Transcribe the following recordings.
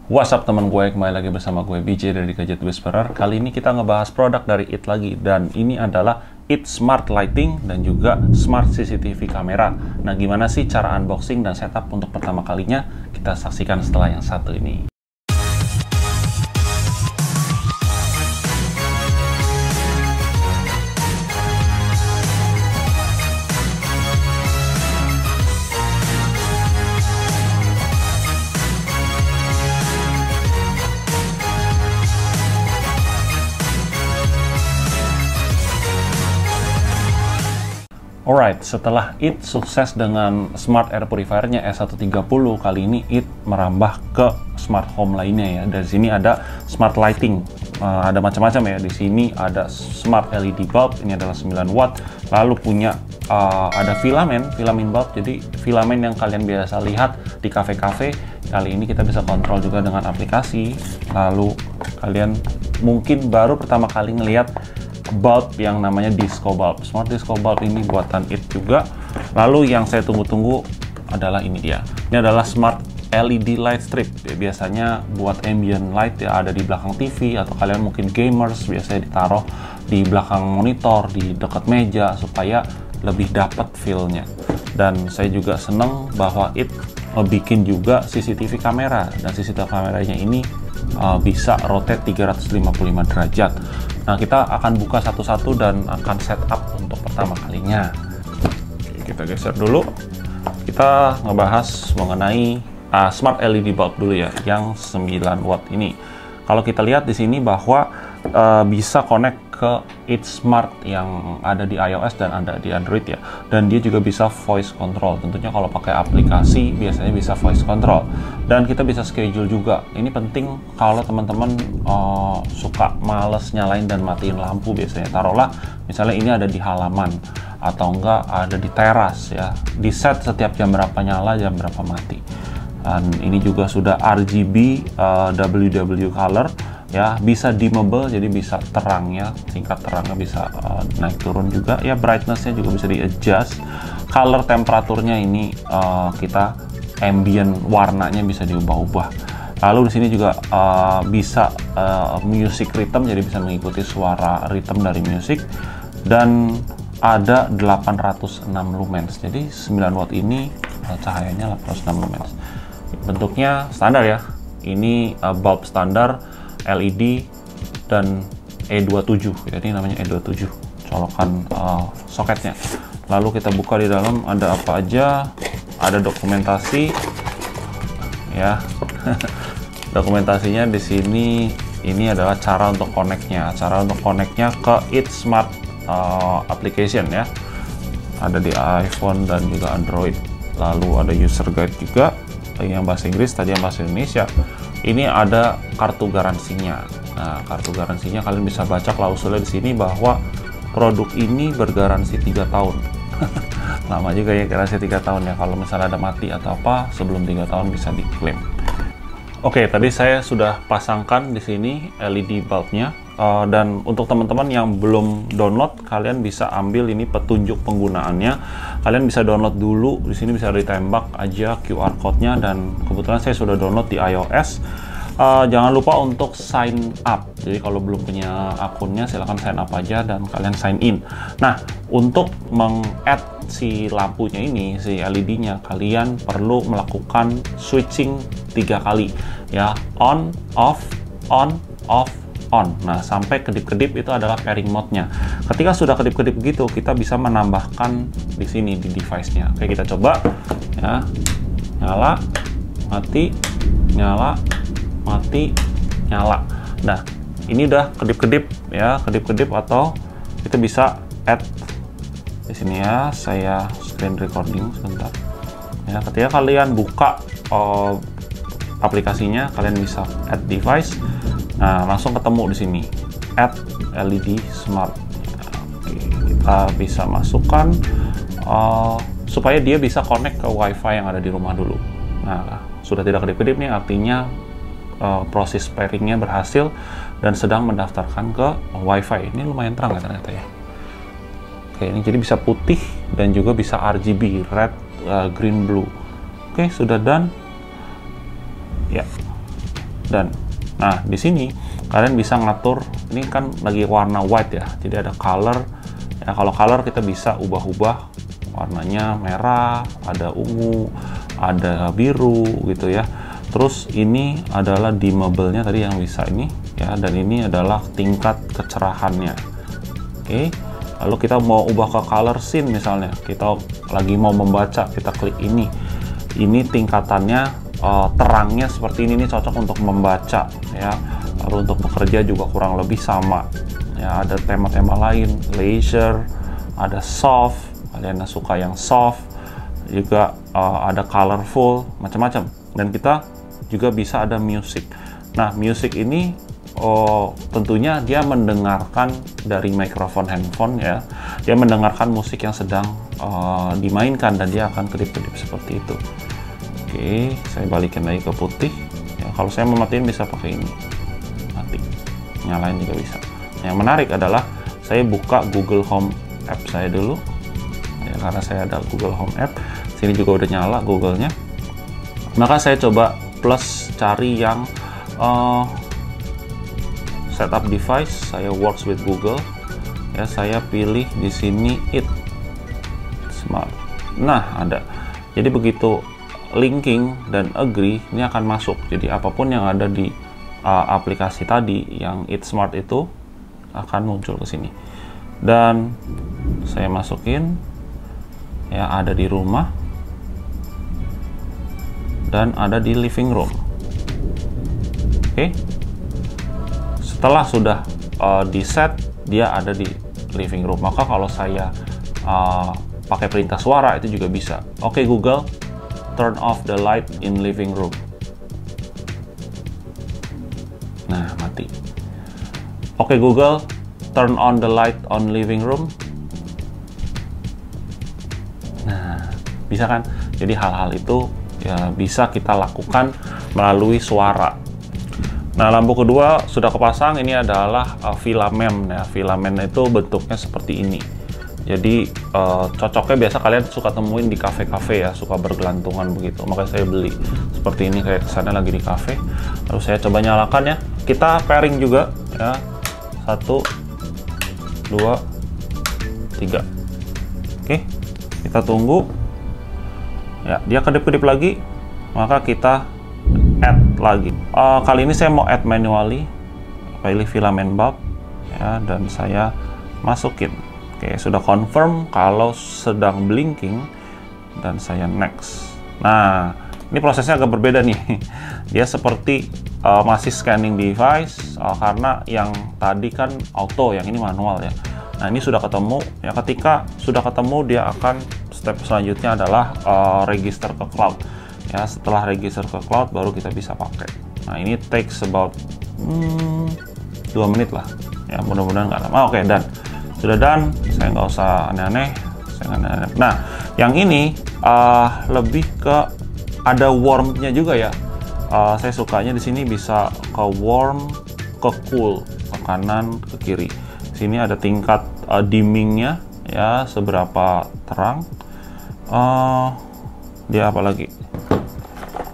What's up teman gue, kembali lagi bersama gue BJ dari Gadget Whisperer. Kali ini kita ngebahas produk dari IT lagi, dan ini adalah IT Smart Lighting dan juga Smart CCTV Camera. Nah, gimana sih cara unboxing dan setup untuk pertama kalinya? Kita saksikan setelah yang satu ini. Alright, setelah IT sukses dengan Smart Air Purifier-nya S130, kali ini IT merambah ke Smart Home lainnya ya. Dari sini ada Smart Lighting, ada macam-macam ya. Di sini ada Smart LED Bulb, ini adalah 9 watt. Lalu punya ada filamen bulb, jadi filamen yang kalian biasa lihat di kafe-kafe. Kali ini kita bisa kontrol juga dengan aplikasi. Lalu kalian mungkin baru pertama kali ngelihat bulb yang namanya disco bulb. Smart disco bulb ini buatan IT juga. Lalu yang saya tunggu-tunggu adalah ini dia. Ini adalah Smart LED light strip. Biasanya buat ambient light ya, ada di belakang TV, atau kalian mungkin gamers, biasanya ditaruh di belakang monitor, di dekat meja, supaya lebih dapat feel-nya. Dan saya juga seneng bahwa IT bikin juga CCTV kamera, dan CCTV kameranya ini bisa rotate 355 derajat. Nah, kita akan buka satu-satu dan akan setup untuk pertama kalinya. Oke, kita geser dulu. Kita ngebahas mengenai Smart LED bulb dulu ya, yang 9 watt ini. Kalau kita lihat di sini bahwa bisa connect ke IT Smart yang ada di iOS dan ada di Android ya. Dan dia juga bisa voice control. Tentunya kalau pakai aplikasi biasanya bisa voice control. Dan kita bisa schedule juga. Ini penting kalau teman-teman suka males nyalain dan matiin lampu biasanya. Taruhlah misalnya ini ada di halaman atau enggak ada di teras ya. Di set setiap jam berapa nyala, jam berapa mati. Dan ini juga sudah RGB WW color ya, bisa dimmable, jadi bisa terang ya, tingkat terangnya bisa naik turun juga ya, brightnessnya juga bisa di adjust, color temperaturnya ini kita ambient warnanya bisa diubah-ubah. Lalu di sini juga bisa music rhythm, jadi bisa mengikuti suara rhythm dari music, dan ada 806 lumens, jadi 9 watt ini cahayanya 806 lumens. Bentuknya standar ya, ini bulb standar LED dan E27, jadi namanya E27 colokan soketnya. Lalu kita buka, di dalam ada apa aja, ada dokumentasi ya. Dokumentasinya di sini, ini adalah cara untuk connect-nya, ke IT Smart application ya, ada di iPhone dan juga Android. Lalu ada user guide juga yang bahasa Inggris, tadi yang bahasa Indonesia. Ini ada kartu garansinya. Nah, kartu garansinya kalian bisa baca klausulnya di sini bahwa produk ini bergaransi 3 tahun. Lama juga ya, garansi 3 tahun ya. Kalau misalnya ada mati atau apa, sebelum 3 tahun bisa diklaim. Oke, tadi saya sudah pasangkan di sini LED bulbnya. Dan untuk teman-teman yang belum download, kalian bisa ambil ini petunjuk penggunaannya. Kalian bisa download dulu, di sini bisa ditembak aja QR code-nya, dan kebetulan saya sudah download di iOS. Jangan lupa untuk sign up. Jadi kalau belum punya akunnya, silahkan sign up aja dan kalian sign in. Nah, untuk meng-add si lampunya ini, si LED-nya, kalian perlu melakukan switching 3 kali ya, on, off, on, off, on. Nah, sampai kedip-kedip itu adalah pairing mode-nya. Ketika sudah kedip-kedip gitu, kita bisa menambahkan di sini di device-nya. Oke, kita coba ya. Nyala, mati, nyala, mati, nyala. Nah, ini udah kedip-kedip ya, kedip-kedip, atau kita bisa add di sini ya. Saya screen recording sebentar. Ya, ketika kalian buka aplikasinya, kalian bisa add device. Nah, langsung ketemu di sini add LED Smart. Oke, kita bisa masukkan supaya dia bisa connect ke WiFi yang ada di rumah dulu. Nah, sudah tidak kedip-kedip nih, artinya proses pairingnya berhasil dan sedang mendaftarkan ke WiFi. Ini lumayan terang ya ternyata ya. Oke, ini jadi bisa putih dan juga bisa RGB, red, green, blue. Oke, sudah done. Ya. Dan nah di sini kalian bisa ngatur, ini kan lagi warna white ya, jadi ada color ya. Kalau color kita bisa ubah-ubah warnanya, merah, ada ungu, ada biru gitu ya. Terus ini adalah dimmable-nya tadi yang bisa ini ya, dan ini adalah tingkat kecerahannya. Oke, lalu kita mau ubah ke color scene misalnya, kita lagi mau membaca, kita klik ini tingkatannya terangnya seperti ini cocok untuk membaca ya. Lalu untuk bekerja juga kurang lebih sama ya. Ada tema-tema lain, leisure, ada soft, kalian suka yang soft juga, ada colorful, macam-macam. Dan kita juga bisa ada music. Nah, music ini tentunya dia mendengarkan dari mikrofon handphone ya, dia mendengarkan musik yang sedang dimainkan dan dia akan kedip-kedip seperti itu. Oke, saya balikin lagi ke putih ya. Kalau saya mematiin bisa pakai ini, mati, nyalain juga bisa. Yang menarik adalah saya buka Google Home app saya dulu ya, karena saya ada Google Home app. Sini juga udah nyala Google-nya. Maka saya coba plus cari yang setup device, saya works with Google ya, saya pilih di sini It Smart. Nah, ada. Jadi begitu linking dan agree, ini akan masuk. Jadi apapun yang ada di aplikasi tadi yang It Smart itu akan muncul ke sini. Dan saya masukin ya, ada di rumah dan ada di living room. Oke. Setelah sudah di set, dia ada di living room. Maka kalau saya pakai perintah suara itu juga bisa. Oke, Google, turn off the light in living room. Nah, mati. Oke, Google, turn on the light on living room. Nah, bisa kan? Jadi hal-hal itu ya bisa kita lakukan melalui suara. Nah, lampu kedua sudah kepasang. Ini adalah filamen ya. Filamen itu bentuknya seperti ini. Jadi cocoknya biasa kalian suka temuin di kafe-kafe ya, suka bergelantungan begitu. Makanya saya beli seperti ini, kayak kesannya lagi di kafe. Lalu saya coba nyalakan ya. Kita pairing juga ya. 1, 2, 3. Oke, kita tunggu. Ya, dia kedip-kedip lagi. Maka kita add lagi. Kali ini saya mau add manually. Pilih filamen bulb ya, dan saya masukin. Oke, sudah confirm kalau sedang blinking dan saya next. Nah, ini prosesnya agak berbeda nih. Dia seperti masih scanning device karena yang tadi kan auto, yang ini manual ya. Nah, ini sudah ketemu ya. Ketika sudah ketemu, dia akan step selanjutnya adalah register ke cloud. Ya, setelah register ke cloud baru kita bisa pakai. Nah, ini takes about 2 menit lah. Ya, mudah-mudahan nggak lama. Oke, dan sudah done, saya nggak usah aneh-aneh. Nah, yang ini lebih ke ada warm-nya juga ya. Saya sukanya di sini bisa ke warm, ke cool, ke kanan, ke kiri. Di sini ada tingkat dimmingnya ya, seberapa terang. Dia apa lagi?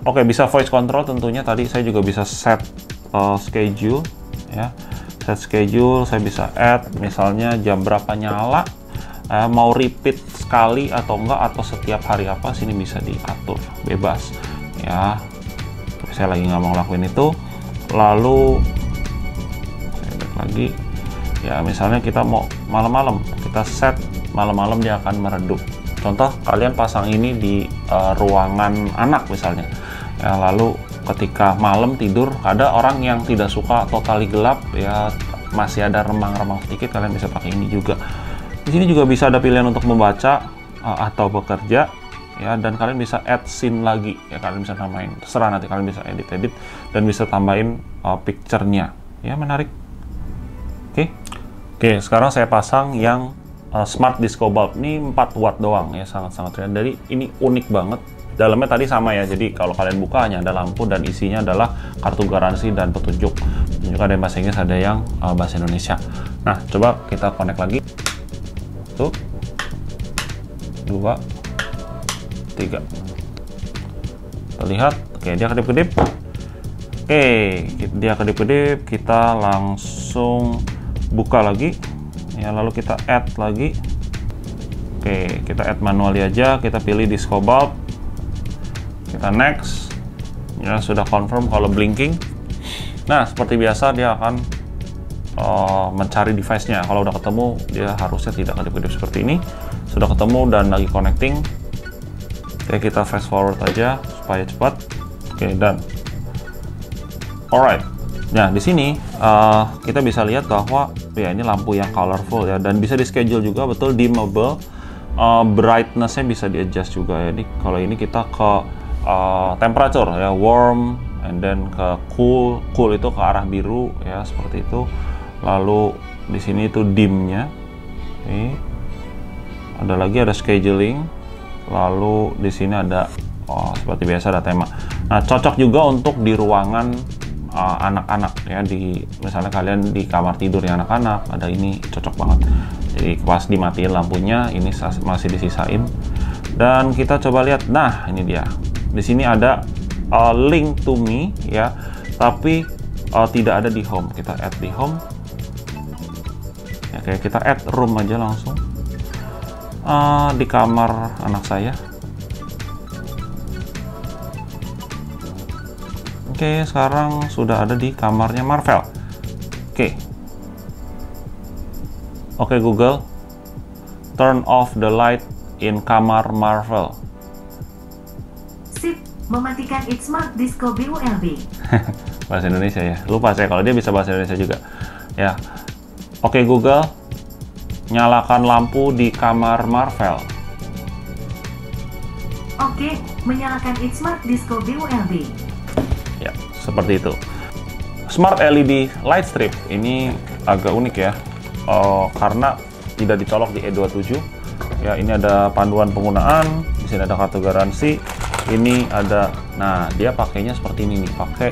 Oke, bisa voice control tentunya. Tadi saya juga bisa set schedule ya. Set schedule, saya bisa add misalnya jam berapa nyala, mau repeat sekali atau enggak, atau setiap hari apa, sini bisa diatur bebas ya. Tapi saya lagi nggak mau ngelakuin itu. Lalu saya back lagi ya, misalnya kita mau malam-malam, kita set malam-malam dia akan meredup. Contoh, kalian pasang ini di ruangan anak misalnya ya, lalu ketika malam tidur, ada orang yang tidak suka totali gelap ya, masih ada remang-remang sedikit, kalian bisa pakai ini juga. Di sini juga bisa ada pilihan untuk membaca atau bekerja ya, dan kalian bisa add scene lagi ya, kalian bisa namain, terserah, nanti kalian bisa edit dan bisa tambahin picture-nya ya. Menarik. Oke, sekarang saya pasang yang Smart Disco Bulb. Ini 4 watt doang ya, sangat-sangat ringan. Jadi ini unik banget. Dalamnya tadi sama ya, jadi kalau kalian buka hanya ada lampu dan isinya adalah kartu garansi dan petunjuk. Ada yang bahasa Inggris, ada yang bahasa Indonesia. Nah, coba kita connect lagi. 1, 2, 3. Terlihat, oke, dia kedip-kedip. Oke, dia kedip-kedip, kita langsung buka lagi ya, lalu kita add lagi. Oke, kita add manually aja, kita pilih disco bulb, kita next ya, sudah confirm kalau blinking. Nah, seperti biasa dia akan mencari device-nya. Kalau udah ketemu, dia harusnya tidak kedip-kedip seperti ini. Sudah ketemu dan lagi connecting. Oke, kita fast forward aja supaya cepat. Oke, done. Alright. Nah, di sini kita bisa lihat bahwa ya ini lampu yang colorful ya, dan bisa di schedule juga, betul, dimmable. Brightness-nya bisa di adjust juga ya. Jadi kalau ini kita ke temperature ya, warm, and then ke cool itu ke arah biru ya, seperti itu. Lalu di sini itu dim-nya. Oke. Ada lagi, ada scheduling. Lalu di sini ada seperti biasa ada tema. Nah, cocok juga untuk di ruangan anak-anak ya, di misalnya kalian di kamar tidur yang anak-anak, ada ini cocok banget. Jadi pas dimatiin lampunya, ini masih disisain. Dan kita coba lihat. Nah, ini dia. Di sini ada link to me ya, tapi tidak ada di home. Kita add di home. Oke, kita add room aja langsung. Di kamar anak saya. Oke, sekarang sudah ada di kamarnya Marvel. Oke, Google, turn off the light in kamar Marvel. Sip, mematikan It's Smart Disco BULB. Bahasa Indonesia ya, lupa saya kalau dia bisa bahasa Indonesia juga ya. Oke, Google, nyalakan lampu di kamar Marvel. Oke, menyalakan It's Smart Disco BULB. Ya, seperti itu. Smart LED light strip ini agak unik ya, karena tidak dicolok di E27. Ya, ini ada panduan penggunaan, di sini ada kartu garansi, ini ada, nah dia pakainya seperti ini nih, pakai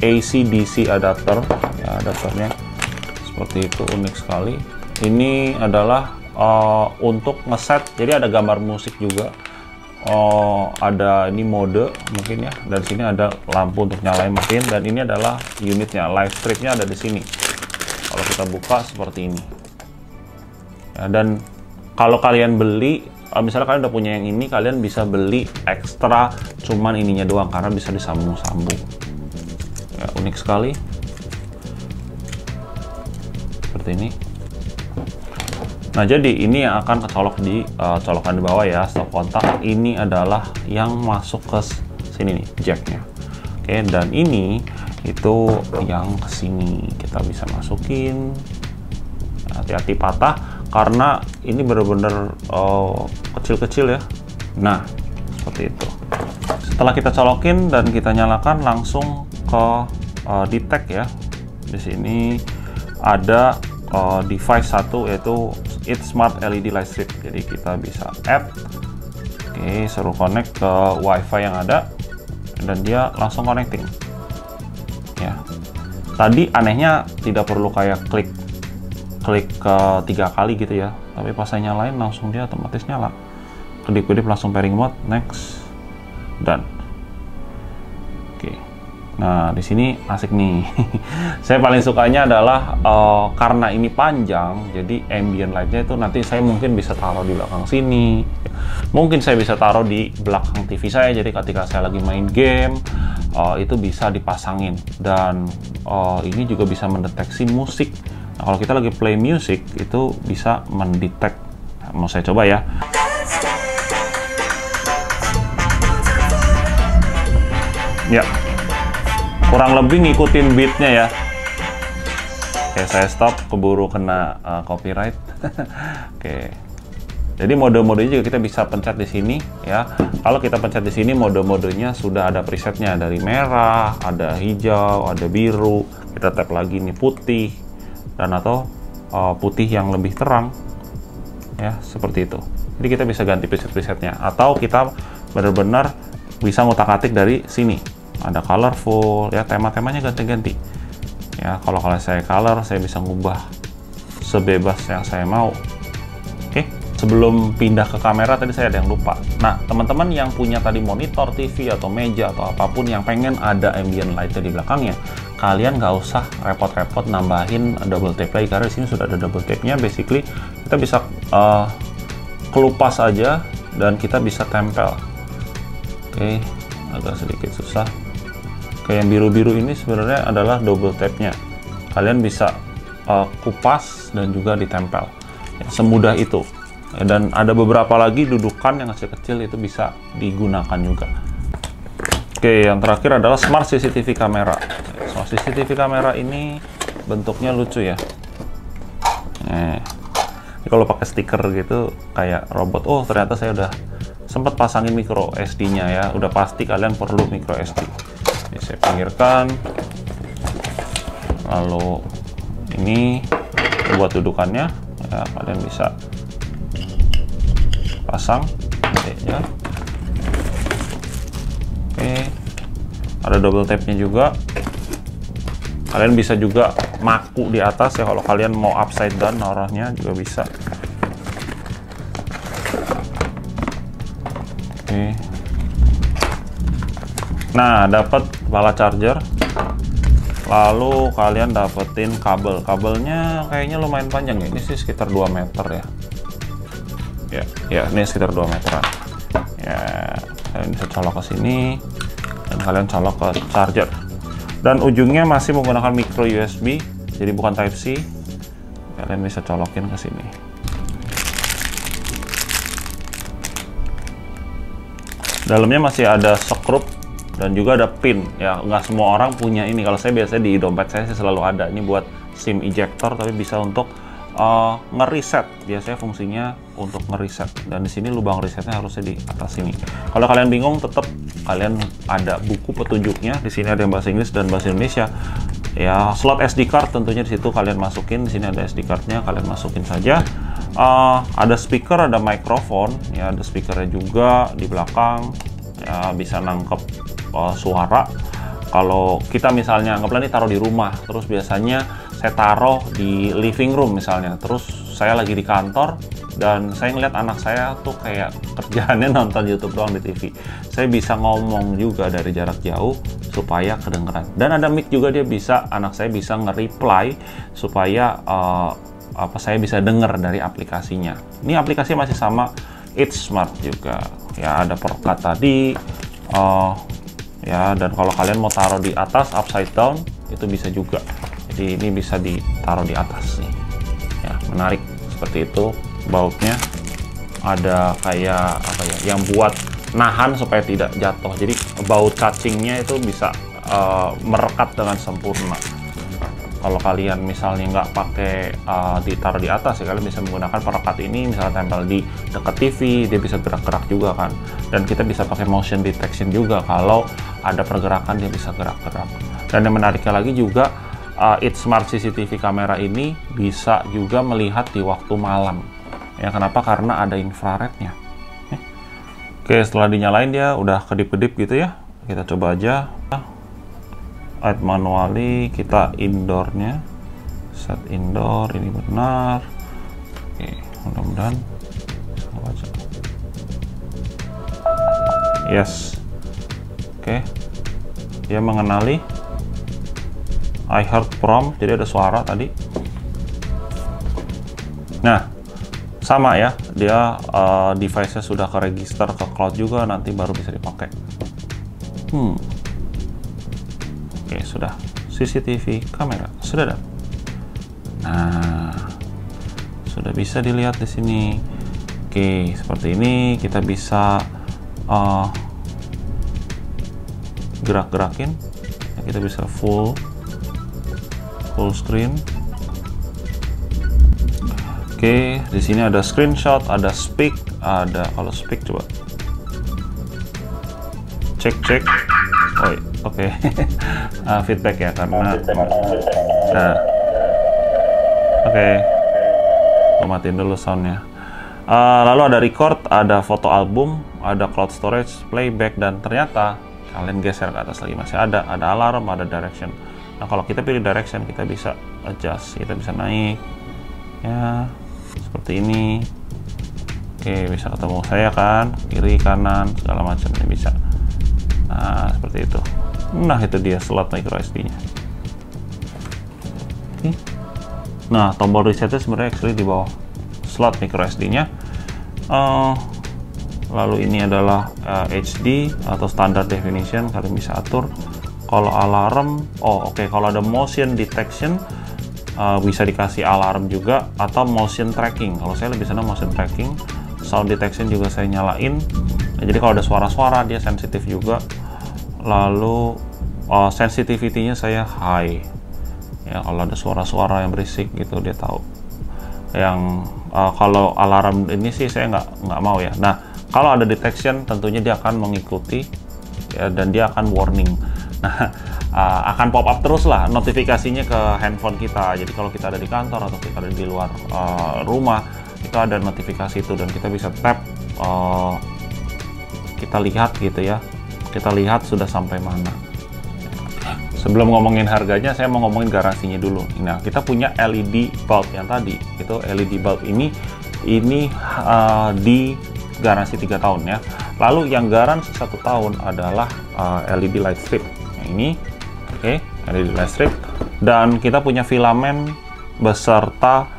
AC DC adapter, ya adapternya seperti itu, unik sekali. Ini adalah untuk ngeset, jadi ada gambar musik juga. Ada ini mode mungkin ya, dan sini ada lampu untuk nyalain mesin, dan ini adalah unitnya, light stripnya ada di sini. Kalau kita buka seperti ini ya, dan kalau kalian beli, misalnya kalian udah punya yang ini, kalian bisa beli ekstra cuman ininya doang karena bisa disambung-sambung ya, unik sekali seperti ini. Nah, jadi ini yang akan kecolok di colokan di bawah ya, stop kontak. Ini adalah yang masuk ke sini nih, jacknya. Oke, dan ini itu yang ke sini kita bisa masukin. Hati-hati patah karena ini bener-bener kecil-kecil ya. Nah, seperti itu. Setelah kita colokin dan kita nyalakan, langsung ke detect ya. Di sini ada device satu, yaitu It's Smart LED Light Strip. Jadi kita bisa add, oke, suruh connect ke WiFi yang ada, dan dia langsung connecting. Ya, tadi anehnya tidak perlu kayak klik ke 3 kali gitu ya, tapi pas saya nyalain langsung dia otomatis nyala. Kedip-kedip langsung pairing mode, next, done. Oke. Nah, di sini asik nih. Saya paling sukanya adalah karena ini panjang, jadi ambient light-nya itu nanti saya mungkin bisa taruh di belakang sini. Mungkin saya bisa taruh di belakang TV saya, jadi ketika saya lagi main game, itu bisa dipasangin. Dan ini juga bisa mendeteksi musik. Nah, kalau kita lagi play music, itu bisa mendetek. Nah, mau saya coba ya. Ya. Kurang lebih ngikutin beatnya ya. Oke, saya stop, keburu kena copyright. Oke. Jadi mode-modenya juga kita bisa pencet di sini ya. Kalau kita pencet di sini, mode-modenya sudah ada presetnya, dari merah, ada hijau, ada biru. Kita tap lagi nih putih, dan atau putih yang lebih terang. Ya, seperti itu. Jadi kita bisa ganti preset-presetnya, atau kita benar-benar bisa ngutak-atik dari sini. Ada colorful ya, tema-temanya ganti-ganti ya. Kalau saya color, saya bisa ngubah sebebas yang saya mau. Oke, sebelum pindah ke kamera tadi saya ada yang lupa. Nah, teman-teman yang punya tadi monitor TV atau meja atau apapun yang pengen ada ambient light di belakangnya, kalian nggak usah repot-repot nambahin double tape lagi, karena di sini sudah ada double tape-nya. Basically kita bisa kelupas aja dan kita bisa tempel. Oke, agak sedikit susah. Kayak yang biru-biru ini sebenarnya adalah double tape-nya. Kalian bisa kupas dan juga ditempel. Ya, semudah itu. Dan ada beberapa lagi dudukan yang kecil-kecil itu bisa digunakan juga. Oke, yang terakhir adalah smart CCTV kamera. Smart CCTV kamera ini bentuknya lucu ya. Kalau pakai stiker gitu kayak robot. Oh, ternyata saya udah sempat pasangin micro SD-nya ya. Udah pasti kalian perlu micro SD. Ini saya pinggirkan. Lalu ini buat dudukannya ya, kalian bisa pasang ya. Oke, ada double tape-nya juga. Kalian bisa juga maku di atas ya, kalau kalian mau upside down naruhnya juga bisa. Oke. Nah, dapat kepala charger. Lalu kalian dapetin kabelnya kayaknya lumayan panjang ya, ini sih sekitar 2 meter ya. Ya, ini sekitar 2 meteran. Ya, kalian bisa colok ke sini dan kalian colok ke charger. Dan ujungnya masih menggunakan micro USB, jadi bukan Type C. Kalian bisa colokin ke sini. Dalamnya masih ada skrup dan juga ada pin. Ya, nggak semua orang punya ini. Kalau saya biasanya di dompet saya sih selalu ada. Ini buat SIM ejector, tapi bisa untuk ngereset. Biasanya fungsinya untuk ngereset, dan di sini lubang resetnya harusnya di atas sini. Kalau kalian bingung, tetap kalian ada buku petunjuknya. Di sini ada yang bahasa Inggris dan bahasa Indonesia. Ya, slot SD card tentunya di situ kalian masukin. Di sini ada SD cardnya, kalian masukin saja. Ada speaker, ada mikrofon. Ya, ada speakernya juga di belakang. Ya, bisa nangkep suara. Kalau kita misalnya anggaplah ini taruh di rumah, terus biasanya saya taruh di living room misalnya, terus saya lagi di kantor dan saya ngeliat anak saya tuh kayak kerjaannya nonton YouTube doang di TV. Saya bisa ngomong juga dari jarak jauh supaya kedengeran. Dan ada mic juga, dia bisa, anak saya bisa nge-reply supaya saya bisa denger dari aplikasinya. Ini aplikasi masih sama It's Smart juga. Ya, ada perekat tadi. Ya, dan kalau kalian mau taruh di atas upside down itu bisa juga. Jadi ini bisa ditaruh di atas nih. Ya, menarik seperti itu. Bautnya ada kayak apa ya, yang buat nahan supaya tidak jatuh. Jadi baut cacingnya itu bisa merekat dengan sempurna. Kalau kalian misalnya nggak pakai ditaruh di atas ya, kalian bisa menggunakan perekat ini, misalnya tempel di dekat TV, dia bisa gerak-gerak juga kan. Dan kita bisa pakai motion detection juga, kalau ada pergerakan dia bisa gerak-gerak. Dan yang menariknya lagi juga, It's Smart CCTV kamera ini bisa juga melihat di waktu malam. Ya, kenapa? Karena ada infrarednya. Oke, setelah dinyalain dia udah kedip-kedip gitu ya. Kita coba aja. Add manually, kita indoornya, set indoor, ini benar. Oke, mudah-mudahan bisa baca. Yes. Oke, dia mengenali I heard prompt, jadi ada suara tadi. Nah, sama ya, dia device-nya sudah ke register ke cloud juga, nanti baru bisa dipakai. Oke, sudah. CCTV kamera sudah ada. Nah, sudah bisa dilihat di sini. Oke, seperti ini kita bisa gerak-gerakin. Kita bisa full screen. Oke, di sini ada screenshot, ada speak, ada, kalau speak coba cek. Oh, oke. Feedback ya, karena nah, oke. Matiin dulu soundnya. Lalu ada record, ada foto album, ada cloud storage, playback, dan ternyata kalian geser ke atas lagi masih ada alarm, ada direction. Nah, kalau kita pilih direction, kita bisa adjust, kita bisa naik ya seperti ini. Oke, bisa ketemu saya kan, kiri kanan segala macam ini bisa. Nah, seperti itu. Nah, itu dia slot micro SD-nya. Oke. Nah, tombol resetnya sebenarnya actually di bawah slot micro SD-nya. Lalu ini adalah HD atau standard definition, kalian bisa atur. Kalau alarm, kalau ada motion detection bisa dikasih alarm juga, atau motion tracking. Kalau saya lebih senang motion tracking. Sound detection juga saya nyalain. Nah, jadi kalau ada suara-suara dia sensitif juga. Lalu sensitivity-nya saya high. Ya, kalau ada suara-suara yang berisik gitu dia tahu. Yang kalau alarm ini sih saya nggak mau ya. Nah, kalau ada detection tentunya dia akan mengikuti ya, dan dia akan warning. Nah, akan pop up terus lah notifikasinya ke handphone kita. Jadi kalau kita ada di kantor atau kita ada di luar rumah, itu ada notifikasi itu dan kita bisa tap, kita lihat gitu ya. Kita lihat sudah sampai mana. Sebelum ngomongin harganya, saya mau ngomongin garansinya dulu. Nah, kita punya LED bulb yang tadi. Itu LED bulb ini di garansi 3 tahun ya. Lalu yang garansi 1 tahun adalah LED light strip. Yang ini, LED light strip. Dan kita punya filamen beserta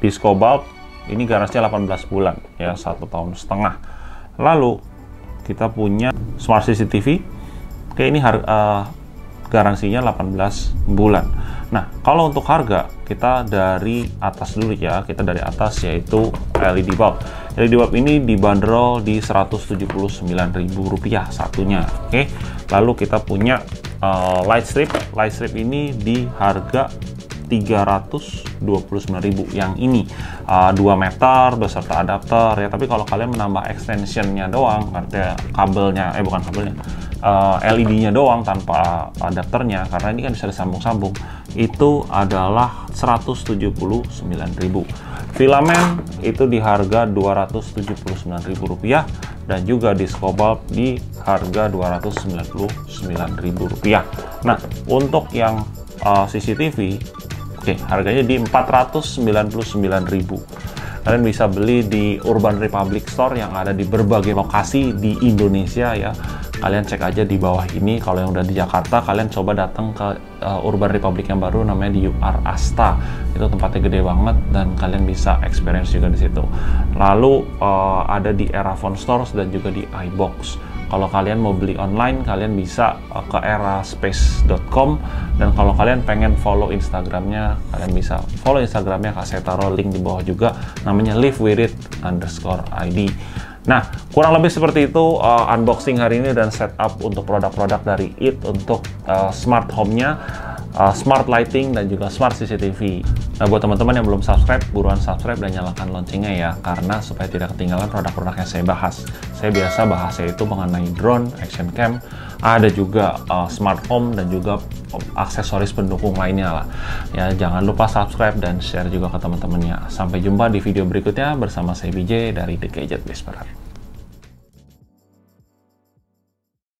disco bulb. Ini garansinya 18 bulan ya, 1,5 tahun. Lalu kita punya smart CCTV. Oke, ini garansinya 18 bulan. Nah, kalau untuk harga kita dari atas dulu ya. Kita dari atas yaitu LED bulb. LED bulb ini dibanderol di Rp179.000 satunya. Oke. Lalu kita punya light strip. Light strip ini di harga Rp329.000 yang ini 2 meter beserta adapter ya. Tapi kalau kalian menambah extensionnya doang, artinya kabelnya bukan kabelnya, LED-nya doang tanpa adapternya, karena ini kan bisa disambung-sambung, itu adalah Rp179.000. Filamen itu di harga Rp279.000 dan juga disco bulb di harga Rp299.000. Nah, untuk yang CCTV, harganya di Rp499.000. Kalian bisa beli di Urban Republic Store yang ada di berbagai lokasi di Indonesia ya. Kalian cek aja di bawah ini. Kalau yang udah di Jakarta, kalian coba datang ke Urban Republic yang baru, namanya di UR Asta. Itu tempatnya gede banget dan kalian bisa experience juga di situ. Lalu ada di Erafone Stores dan juga di iBox. Kalau kalian mau beli online, kalian bisa ke eraspace.com, dan kalau kalian pengen follow Instagramnya, kalian bisa follow Instagramnya. Saya taruh link di bawah juga, namanya livewithit_id. Nah, kurang lebih seperti itu unboxing hari ini dan setup untuk produk-produk dari IT untuk smart home-nya, smart lighting, dan juga smart CCTV. Nah, buat teman-teman yang belum subscribe, buruan subscribe dan nyalakan loncengnya ya, karena supaya tidak ketinggalan produk-produk yang saya bahas. Saya biasa bahasnya itu mengenai drone, action cam, ada juga smart home dan juga aksesoris pendukung lainnya lah. Ya, jangan lupa subscribe dan share juga ke teman-temannya. Sampai jumpa di video berikutnya bersama saya BJ dari The Gadget Whisperer.